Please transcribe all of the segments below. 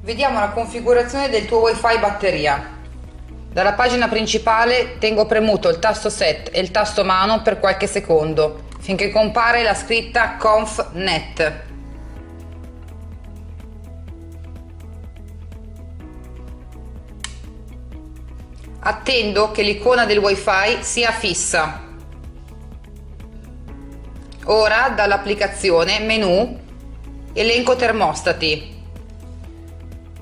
Vediamo la configurazione del tuo Wi-Fi batteria. Dalla pagina principale tengo premuto il tasto Set e il tasto mano per qualche secondo, finché compare la scritta Conf Net. Attendo che l'icona del Wi-Fi sia fissa. Ora dall'applicazione Menu, elenco termostati.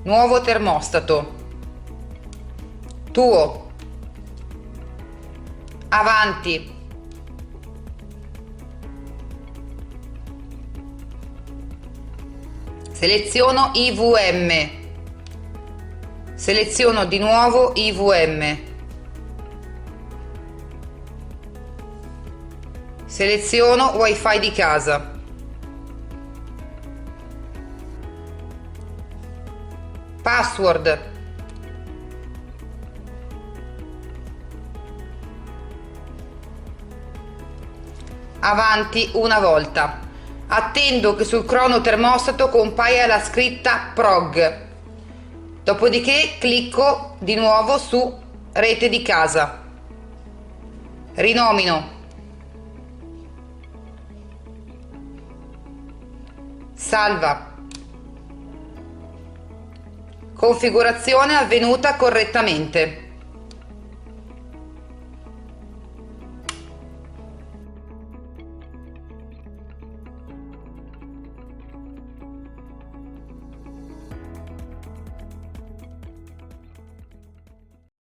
Nuovo termostato. Tuo. Avanti. Seleziono IVM. Seleziono di nuovo IVM. Seleziono Wi-Fi di casa. Password. Avanti una volta. Attendo che sul crono termostato compaia la scritta PROG. Dopodiché clicco di nuovo su Rete di casa. Rinomino. Salva. Configurazione avvenuta correttamente.